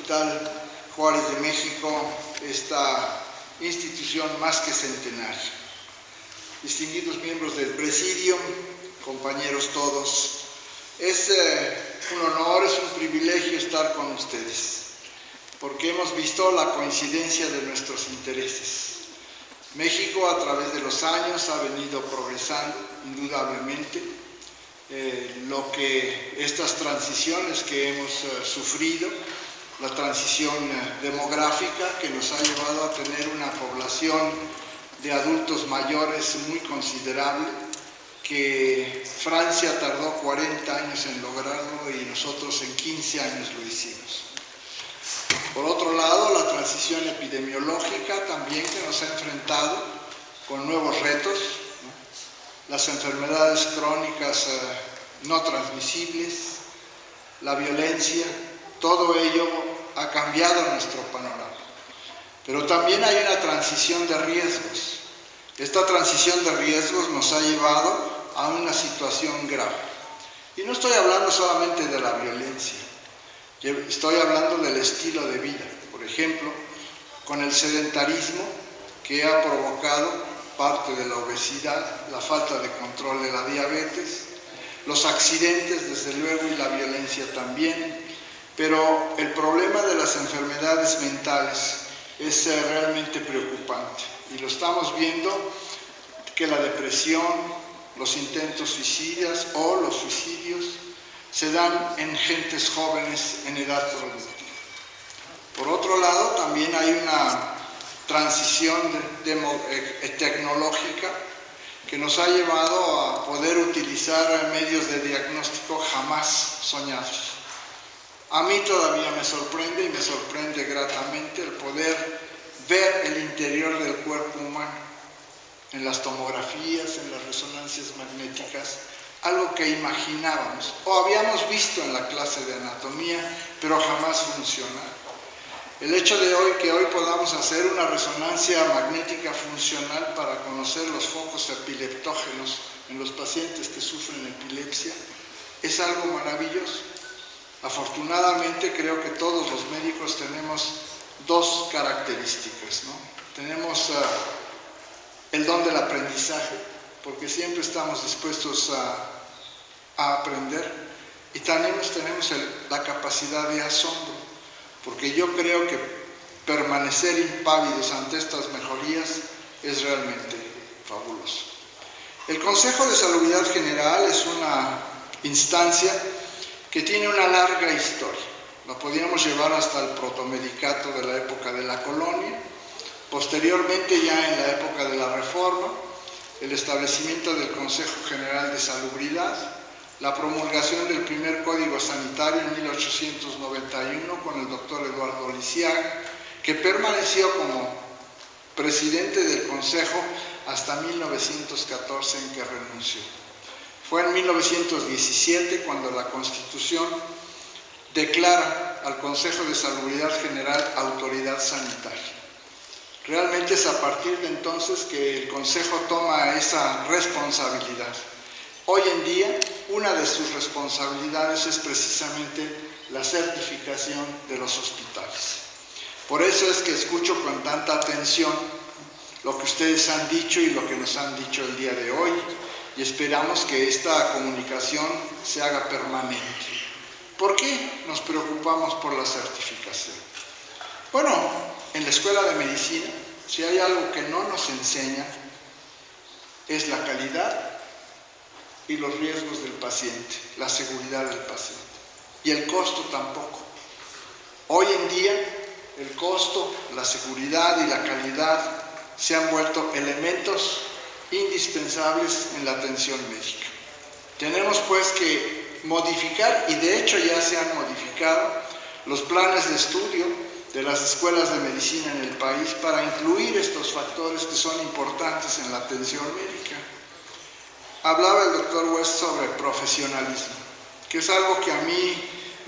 Hospital Juárez de México, esta institución más que centenaria. Distinguidos miembros del Presidium, compañeros todos, es un honor, es un privilegio estar con ustedes, porque hemos visto la coincidencia de nuestros intereses. México a través de los años ha venido progresando, indudablemente. Lo que estas transiciones que hemos sufrido, la transición demográfica que nos ha llevado a tener una población de adultos mayores muy considerable, que Francia tardó 40 años en lograrlo y nosotros en 15 años lo hicimos. Por otro lado, la transición epidemiológica también que nos ha enfrentado con nuevos retos, ¿no? Las enfermedades crónicas no transmisibles, la violencia, todo ello ha cambiado nuestro panorama. Pero también hay una transición de riesgos. Esta transición de riesgos nos ha llevado a una situación grave. Y no estoy hablando solamente de la violencia, estoy hablando del estilo de vida. Por ejemplo, con el sedentarismo que ha provocado parte de la obesidad, la falta de control de la diabetes, los accidentes desde luego y la violencia también, pero el problema de las enfermedades mentales es realmente preocupante y lo estamos viendo, que la depresión, los intentos suicidas o los suicidios se dan en gentes jóvenes en edad productiva. Por otro lado, también hay una transición tecnológica que nos ha llevado a poder utilizar medios de diagnóstico jamás soñados. A mí todavía me sorprende y me sorprende gratamente el poder ver el interior del cuerpo humano en las tomografías, en las resonancias magnéticas, algo que imaginábamos o habíamos visto en la clase de anatomía, pero jamás funcionaba. El hecho de que hoy podamos hacer una resonancia magnética funcional para conocer los focos epileptógenos en los pacientes que sufren epilepsia es algo maravilloso. Afortunadamente creo que todos los médicos tenemos dos características, ¿no? Tenemos el don del aprendizaje, porque siempre estamos dispuestos a aprender, y también tenemos la capacidad de asombro, porque yo creo que permanecer impávidos ante estas mejorías es realmente fabuloso. El Consejo de Salubridad General es una instancia que tiene una larga historia. La podíamos llevar hasta el protomedicato de la época de la colonia, posteriormente ya en la época de la Reforma, el establecimiento del Consejo General de Salubridad, la promulgación del primer Código Sanitario en 1891 con el doctor Eduardo Lisiaga, que permaneció como presidente del Consejo hasta 1914 en que renunció. Fue en 1917 cuando la Constitución declara al Consejo de Salubridad General autoridad sanitaria. Realmente es a partir de entonces que el Consejo toma esa responsabilidad. Hoy en día, una de sus responsabilidades es precisamente la certificación de los hospitales. Por eso es que escucho con tanta atención lo que ustedes han dicho y lo que nos han dicho el día de hoy, y esperamos que esta comunicación se haga permanente. ¿Por qué nos preocupamos por la certificación? Bueno, en la Escuela de Medicina, si hay algo que no nos enseña, es la calidad y los riesgos del paciente, la seguridad del paciente. Y el costo tampoco. Hoy en día, el costo, la seguridad y la calidad se han vuelto elementos indispensables en la atención médica. Tenemos pues que modificar, y de hecho ya se han modificado, los planes de estudio de las escuelas de medicina en el país para incluir estos factores que son importantes en la atención médica. Hablaba el doctor West sobre profesionalismo, que es algo que a mí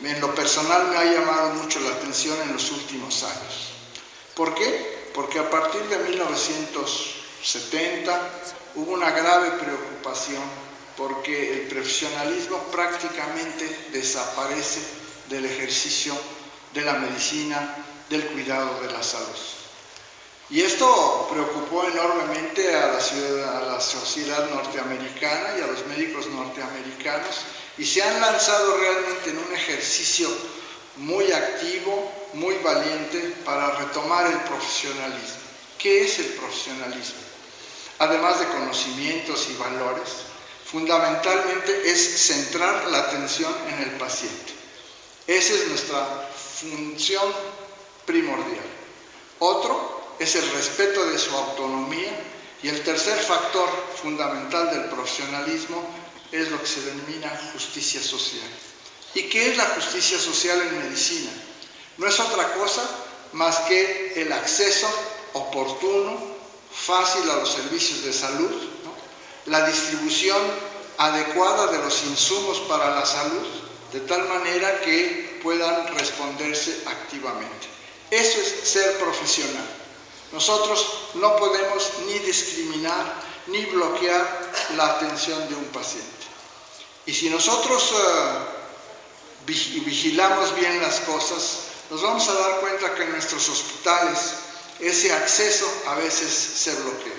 en lo personal me ha llamado mucho la atención en los últimos años. ¿Por qué? Porque a partir de 1970 hubo una grave preocupación porque el profesionalismo prácticamente desaparece del ejercicio de la medicina, del cuidado de la salud. Y esto preocupó enormemente a la sociedad norteamericana y a los médicos norteamericanos, y se han lanzado realmente en un ejercicio muy activo, muy valiente para retomar el profesionalismo. ¿Qué es el profesionalismo? Además de conocimientos y valores, fundamentalmente es centrar la atención en el paciente. Esa es nuestra función primordial. Otro es el respeto de su autonomía, y el tercer factor fundamental del profesionalismo es lo que se denomina justicia social. ¿Y qué es la justicia social en medicina? No es otra cosa más que el acceso oportuno, fácil a los servicios de salud, ¿no? La distribución adecuada de los insumos para la salud, de tal manera que puedan responderse activamente. Eso es ser profesional. Nosotros no podemos ni discriminar ni bloquear la atención de un paciente. Y si nosotros vigilamos bien las cosas, nos vamos a dar cuenta que en nuestros hospitales ese acceso a veces se bloquea.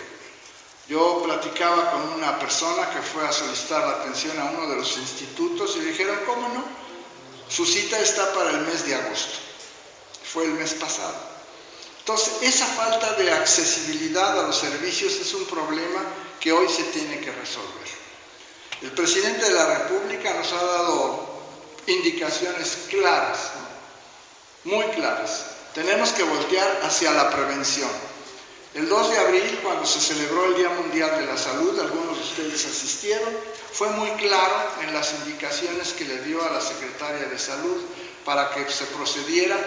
Yo platicaba con una persona que fue a solicitar la atención a uno de los institutos y le dijeron, ¿cómo no? Su cita está para el mes de agosto. Fue el mes pasado. Entonces, esa falta de accesibilidad a los servicios es un problema que hoy se tiene que resolver. El presidente de la República nos ha dado indicaciones claras, ¿no? Muy claras. Tenemos que voltear hacia la prevención. El 2 de abril, cuando se celebró el Día Mundial de la Salud, algunos de ustedes asistieron, fue muy claro en las indicaciones que le dio a la Secretaria de Salud para que se procediera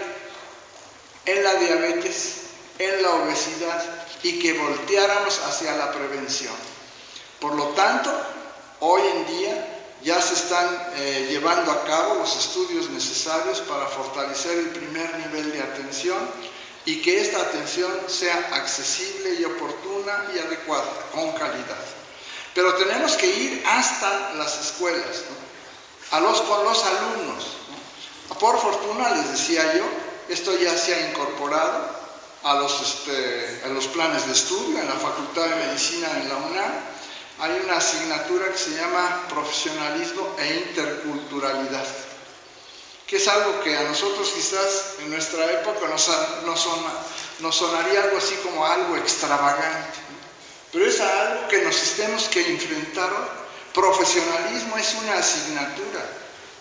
en la diabetes, en la obesidad, y que volteáramos hacia la prevención. Por lo tanto, hoy en día ya se están llevando a cabo los estudios necesarios para fortalecer el primer nivel de atención y que esta atención sea accesible y oportuna y adecuada, con calidad. Pero tenemos que ir hasta las escuelas, ¿no? Con los alumnos, ¿no? Por fortuna, les decía yo, esto ya se ha incorporado a los planes de estudio en la Facultad de Medicina en la UNAM. Hay una asignatura que se llama Profesionalismo e Interculturalidad, que es algo que a nosotros quizás en nuestra época nos sonaría algo así como algo extravagante, ¿no? Pero es algo que nos tenemos que enfrentar. Profesionalismo es una asignatura.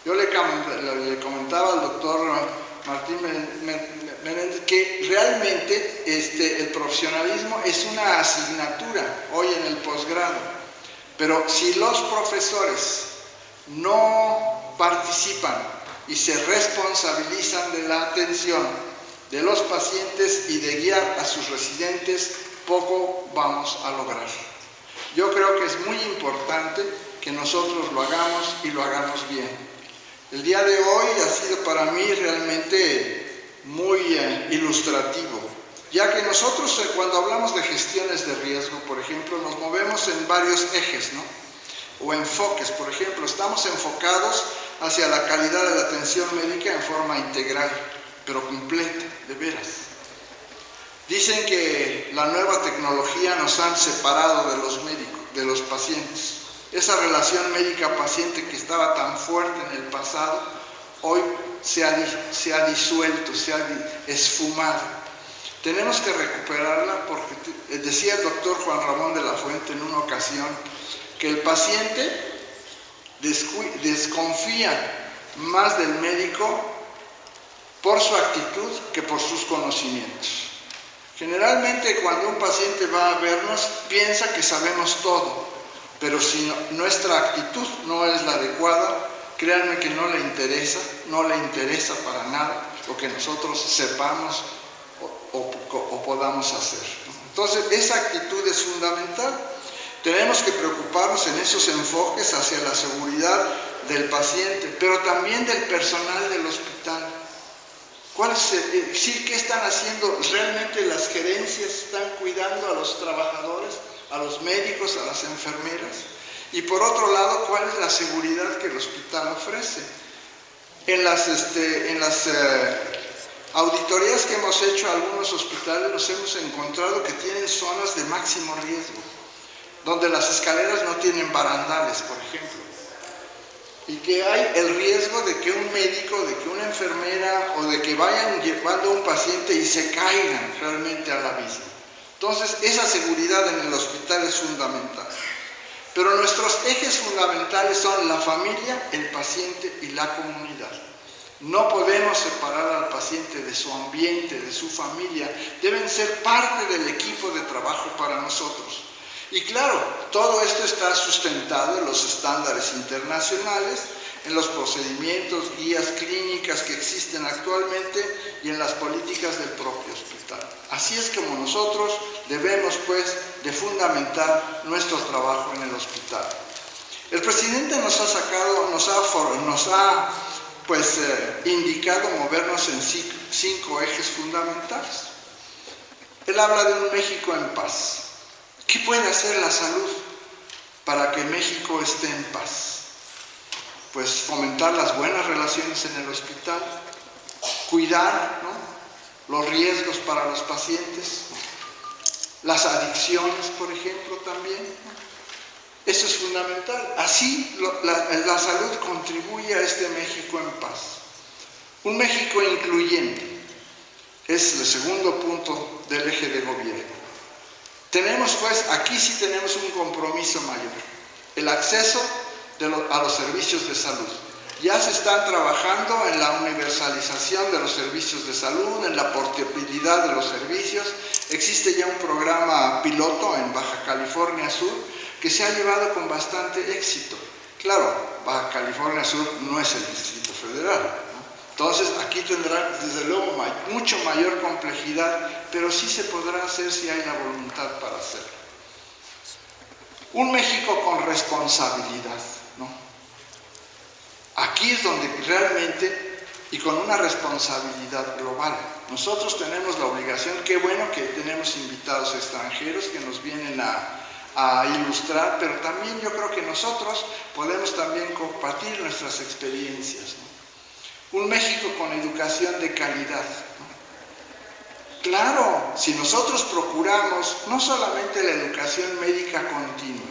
Yo le comentaba al doctor Martín Menéndez que realmente el profesionalismo es una asignatura hoy en el posgrado. Pero si los profesores no participan y se responsabilizan de la atención de los pacientes y de guiar a sus residentes, poco vamos a lograr. Yo creo que es muy importante que nosotros lo hagamos y lo hagamos bien. El día de hoy ha sido para mí realmente muy ilustrativo, ya que nosotros cuando hablamos de gestiones de riesgo, por ejemplo, nos movemos en varios ejes, ¿no? O enfoques. Por ejemplo, estamos enfocados hacia la calidad de la atención médica en forma integral, pero completa, de veras. Dicen que la nueva tecnología nos han separado de los médicos, de los pacientes. Esa relación médica-paciente que estaba tan fuerte en el pasado, hoy se ha disuelto, se ha esfumado. Tenemos que recuperarla porque decía el doctor Juan Ramón de la Fuente en una ocasión que el paciente desconfía más del médico por su actitud que por sus conocimientos. Generalmente cuando un paciente va a vernos piensa que sabemos todo, pero si nuestra actitud no es la adecuada, créanme que no le interesa para nada lo que nosotros sepamos o podamos hacer. Entonces, esa actitud es fundamental. Tenemos que preocuparnos en esos enfoques hacia la seguridad del paciente, pero también del personal del hospital. ¿Qué están haciendo? ¿Realmente las gerencias están cuidando a los trabajadores, a los médicos, a las enfermeras? Y por otro lado, ¿cuál es la seguridad que el hospital ofrece? En las auditorías que hemos hecho a algunos hospitales nos hemos encontrado que tienen zonas de máximo riesgo, donde las escaleras no tienen barandales, por ejemplo, y que hay el riesgo de que un médico, de que una enfermera o de que vayan llevando a un paciente y se caigan realmente al abismo. Entonces, esa seguridad en el hospital es fundamental. Pero nuestros ejes fundamentales son la familia, el paciente y la comunidad. No podemos separar al paciente de su ambiente, de su familia. Deben ser parte del equipo de trabajo para nosotros. Y claro, todo esto está sustentado en los estándares internacionales, en los procedimientos, guías clínicas que existen actualmente y en las políticas del propio hospital. Así es como nosotros debemos, pues, de fundamentar nuestro trabajo en el hospital. El presidente nos ha indicado movernos en 5 ejes fundamentales. Él habla de un México en paz. ¿Qué puede hacer la salud para que México esté en paz? Pues fomentar las buenas relaciones en el hospital, cuidar, ¿no?, los riesgos para los pacientes, las adicciones, por ejemplo, también. Eso es fundamental. Así la salud contribuye a este México en paz. Un México incluyente es el segundo punto del eje de gobierno. Aquí sí tenemos un compromiso mayor, el acceso a los servicios de salud. Ya se están trabajando en la universalización de los servicios de salud, en la portabilidad de los servicios. Existe ya un programa piloto en Baja California Sur que se ha llevado con bastante éxito. Claro, Baja California Sur no es el Distrito Federal, ¿no? Entonces aquí tendrá desde luego mucho mayor complejidad, pero sí se podrá hacer si hay la voluntad para hacerlo. Un México con responsabilidad, ¿no? Aquí es donde realmente, y con una responsabilidad global, nosotros tenemos la obligación, qué bueno que tenemos invitados extranjeros que nos vienen a ilustrar, pero también yo creo que nosotros podemos también compartir nuestras experiencias, ¿no? Un México con educación de calidad, ¿no? Claro, si nosotros procuramos no solamente la educación médica continua,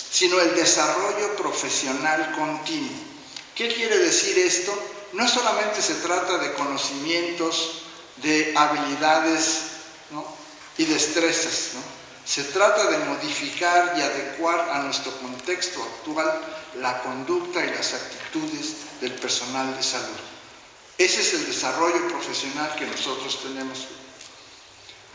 sino el desarrollo profesional continuo. ¿Qué quiere decir esto? No solamente se trata de conocimientos, de habilidades, ¿no?, y destrezas, ¿no? Se trata de modificar y adecuar a nuestro contexto actual la conducta y las actitudes del personal de salud. Ese es el desarrollo profesional que nosotros tenemos.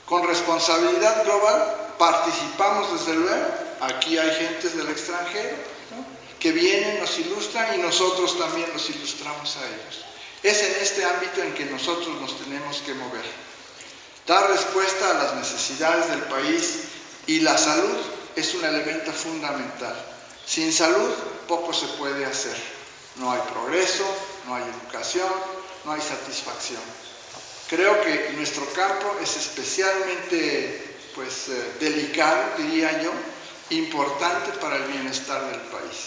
Con responsabilidad global participamos desde luego. Aquí hay gentes del extranjero, ¿no?, que vienen, nos ilustran y nosotros también los ilustramos a ellos. Es en este ámbito en que nosotros nos tenemos que mover. Dar respuesta a las necesidades del país, y la salud es un elemento fundamental. Sin salud poco se puede hacer. No hay progreso, no hay educación, no hay satisfacción. Creo que nuestro campo es especialmente delicado, diría yo, importante para el bienestar del país.